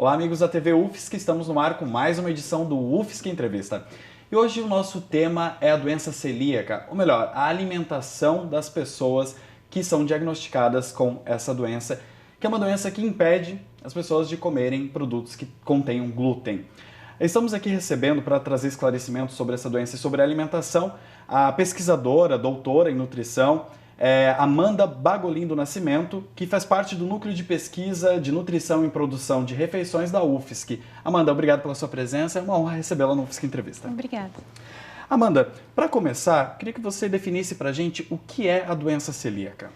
Olá, amigos da TV UFSC, estamos no ar com mais uma edição do UFSC Entrevista. E hoje o nosso tema é a doença celíaca, ou melhor, a alimentação das pessoas que são diagnosticadas com essa doença, que é uma doença que impede as pessoas de comerem produtos que contenham glúten. Estamos aqui recebendo para trazer esclarecimentos sobre essa doença e sobre a alimentação a pesquisadora, doutora em nutrição, Amanda Bagolin do Nascimento, que faz parte do Núcleo de Pesquisa de Nutrição e Produção de Refeições da UFSC. Amanda, obrigado pela sua presença, é uma honra recebê-la no UFSC Entrevista. Obrigada. Amanda, para começar, queria que você definisse para a gente o que é a doença celíaca.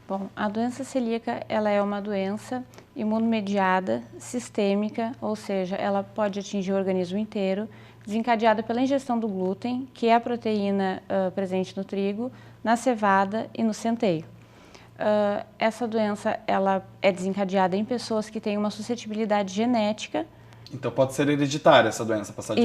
Bom, a doença celíaca ela é uma doença imunomediada, sistêmica, ou seja, ela pode atingir o organismo inteiro, desencadeada pela ingestão do glúten, que é a proteína presente no trigo, na cevada e no centeio. Essa doença ela é desencadeada em pessoas que têm uma suscetibilidade genética. Então pode ser hereditária essa doença, passar de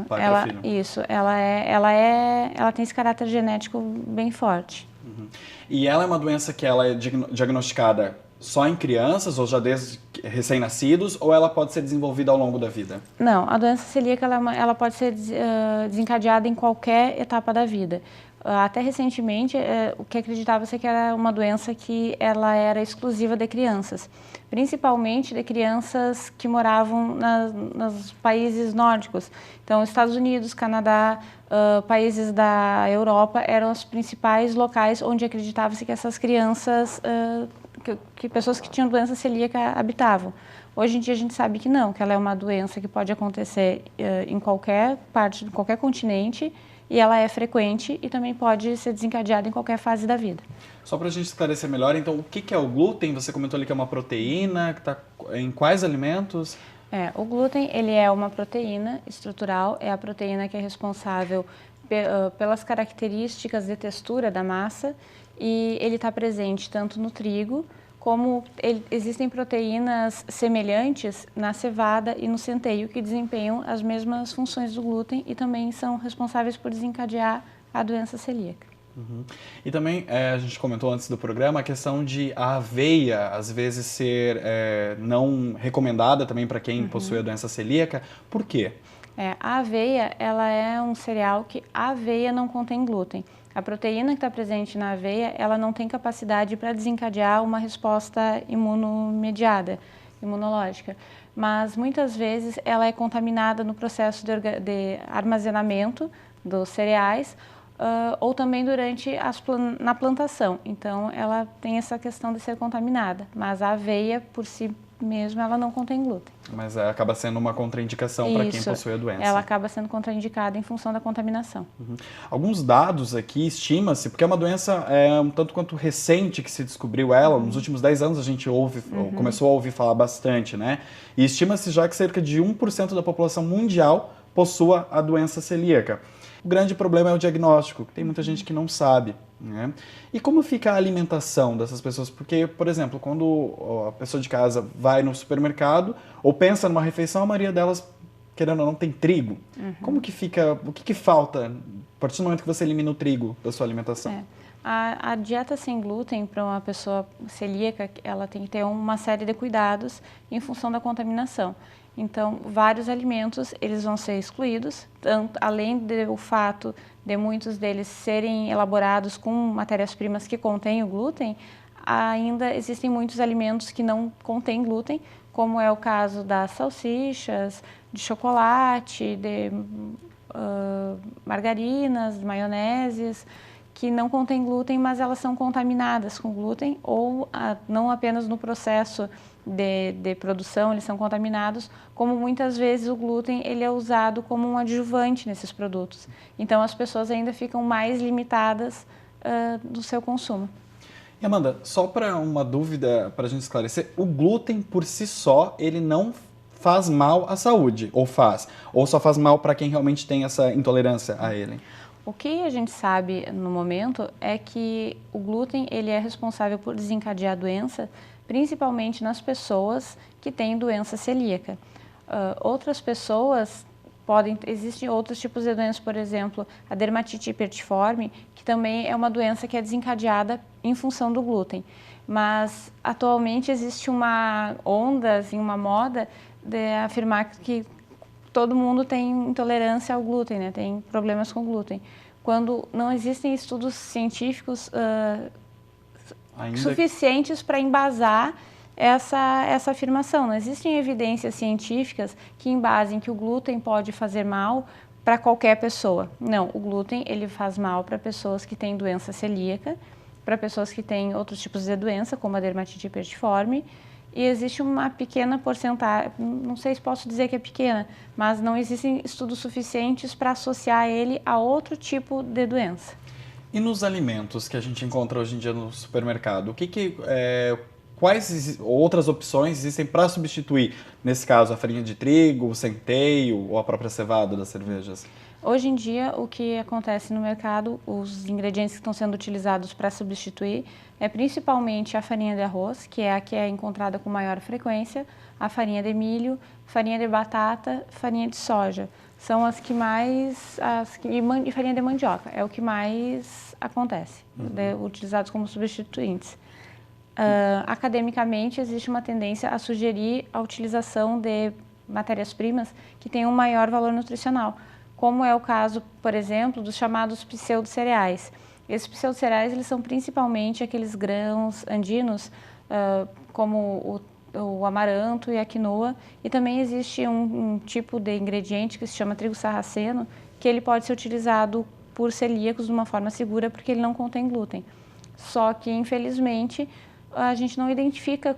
pai para filho. Isso, ela tem esse caráter genético bem forte. Uhum. E ela é uma doença que ela é diagnosticada só em crianças ou já desde recém-nascidos, ou ela pode ser desenvolvida ao longo da vida? Não, a doença celíaca ela pode ser desencadeada em qualquer etapa da vida. Até recentemente, o que acreditava-se que era uma doença que ela era exclusiva de crianças, principalmente de crianças que moravam nos países nórdicos. Então, Estados Unidos, Canadá, países da Europa eram os principais locais onde acreditava-se que essas crianças, que pessoas que tinham doença celíaca habitavam. Hoje em dia a gente sabe que não, que ela é uma doença que pode acontecer em qualquer parte, em qualquer continente, e ela é frequente e também pode ser desencadeada em qualquer fase da vida. Só para a gente esclarecer melhor, então, o que é o glúten? Você comentou ali que é uma proteína, que está em quais alimentos? O glúten, ele é uma proteína estrutural, é a proteína que é responsável pelas características de textura da massa, e ele está presente tanto no trigo, como existem proteínas semelhantes na cevada e no centeio que desempenham as mesmas funções do glúten e também são responsáveis por desencadear a doença celíaca. Uhum. E também, a gente comentou antes do programa, a questão de a aveia, às vezes, ser não recomendada também para quem possui a doença celíaca. Por quê? A aveia, ela é um cereal que a aveia não contém glúten. A proteína que está presente na aveia, ela não tem capacidade para desencadear uma resposta imunomediada, imunológica. Mas, muitas vezes, ela é contaminada no processo de armazenamento dos cereais ou também durante na plantação. Então, ela tem essa questão de ser contaminada. Mas a aveia, por si mesma, ela não contém glúten. Mas acaba sendo uma contraindicação para quem possui a doença. Ela acaba sendo contraindicada em função da contaminação. Uhum. Alguns dados aqui, estima-se, porque é uma doença um tanto quanto recente que se descobriu ela, nos últimos 10 anos a gente começou a ouvir falar bastante, né? E estima-se já que cerca de 1% da população mundial possua a doença celíaca. O grande problema é o diagnóstico, que tem muita gente que não sabe, né? E como fica a alimentação dessas pessoas? Porque, por exemplo, quando a pessoa de casa vai no supermercado ou pensa numa refeição, a maioria delas, querendo ou não, tem trigo. Como que fica, o que falta a partir do momento que você elimina o trigo da sua alimentação? A dieta sem glúten para uma pessoa celíaca, ela tem que ter uma série de cuidados em função da contaminação. Então, vários alimentos, eles vão ser excluídos, além do fato de muitos deles serem elaborados com matérias-primas que contêm o glúten, ainda existem muitos alimentos que não contêm glúten, como é o caso das salsichas, de chocolate, de margarinas, de maioneses, que não contêm glúten, mas elas são contaminadas com glúten, ou não apenas no processo de produção, eles são contaminados, como muitas vezes o glúten ele é usado como um adjuvante nesses produtos. Então as pessoas ainda ficam mais limitadas do seu consumo. E Amanda, só para uma dúvida para a gente esclarecer, o glúten por si só, ele não faz mal à saúde, ou faz? Ou só faz mal para quem realmente tem essa intolerância a ele? O que a gente sabe no momento é que o glúten ele é responsável por desencadear a doença, principalmente nas pessoas que têm doença celíaca. Outras pessoas Existem outros tipos de doenças, por exemplo, a dermatite hipertiforme, que também é uma doença que é desencadeada em função do glúten. Mas, atualmente, existe uma onda, assim, uma moda de afirmar que todo mundo tem intolerância ao glúten, né? Tem problemas com glúten. Quando não existem estudos científicos suficientes para embasar essa afirmação. Não existem evidências científicas que embasem que o glúten pode fazer mal para qualquer pessoa. Não, o glúten ele faz mal para pessoas que têm doença celíaca, para pessoas que têm outros tipos de doença, como a dermatite hipertiforme, e existe uma pequena porcentagem, não sei se posso dizer que é pequena, mas não existem estudos suficientes para associar ele a outro tipo de doença. E nos alimentos que a gente encontra hoje em dia no supermercado, quais outras opções existem para substituir, nesse caso, a farinha de trigo, o centeio ou a própria cevada das cervejas? Hoje em dia, o que acontece no mercado, os ingredientes que estão sendo utilizados para substituir, é principalmente a farinha de arroz, que é a que é encontrada com maior frequência, a farinha de milho, farinha de batata, farinha de soja. São as que mais, e farinha de mandioca, é o que mais acontece, utilizados como substituintes. Academicamente, existe uma tendência a sugerir a utilização de matérias-primas que tenham um maior valor nutricional, como é o caso, por exemplo, dos chamados pseudo-cereais. Esses pseudo-cereais, eles são principalmente aqueles grãos andinos, como o amaranto e a quinoa, e também existe um tipo de ingrediente que se chama trigo sarraceno, que ele pode ser utilizado por celíacos de uma forma segura, porque ele não contém glúten. Só que, infelizmente, a gente não identifica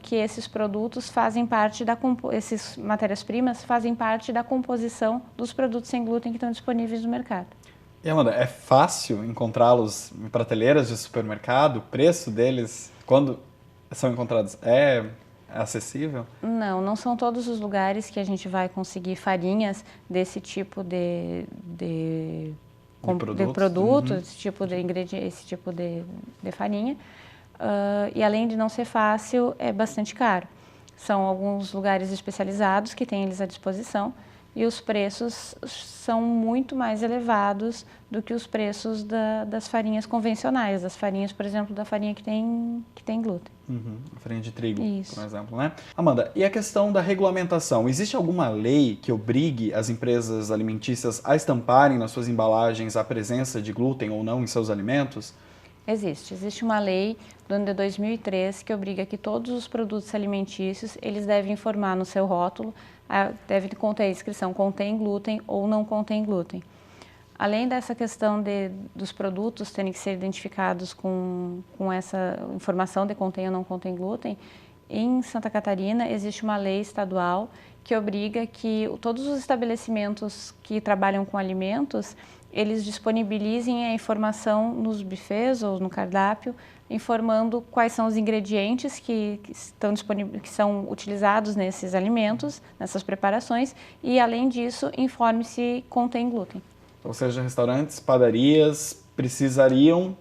que esses produtos fazem parte essas matérias-primas fazem parte da composição dos produtos sem glúten que estão disponíveis no mercado. E, Amanda, é fácil encontrá-los em prateleiras de supermercado? O preço deles, quando são encontrados, é acessível? Não são todos os lugares que a gente vai conseguir farinhas desse tipo de produto, esse tipo de ingrediente, esse tipo de farinha. E além de não ser fácil, é bastante caro. São alguns lugares especializados que têm eles à disposição e os preços são muito mais elevados do que os preços das farinhas convencionais, das farinhas, por exemplo, da farinha que tem glúten. A farinha de trigo, Isso. por exemplo, né? Amanda, e a questão da regulamentação? Existe alguma lei que obrigue as empresas alimentícias a estamparem nas suas embalagens a presença de glúten ou não em seus alimentos? Existe uma lei do ano de 2003 que obriga que todos os produtos alimentícios eles devem informar no seu rótulo, deve conter a inscrição contém glúten ou não contém glúten. Além dessa questão dos produtos terem que ser identificados com essa informação de contém ou não contém glúten, em Santa Catarina existe uma lei estadual que obriga que todos os estabelecimentos que trabalham com alimentos eles disponibilizem a informação nos buffets ou no cardápio, informando quais são os ingredientes que são utilizados nesses alimentos, nessas preparações, e além disso, informe se contém glúten. Ou seja, restaurantes, padarias precisariam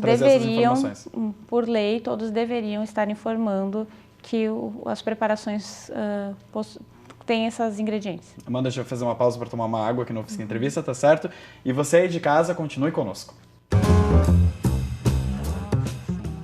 trazer essas informações. Por lei, todos deveriam estar informando que as preparações tem esses ingredientes. Amanda, deixa eu fazer uma pausa para tomar uma água aqui no Oficina Entrevista, tá certo? E você aí de casa, continue conosco.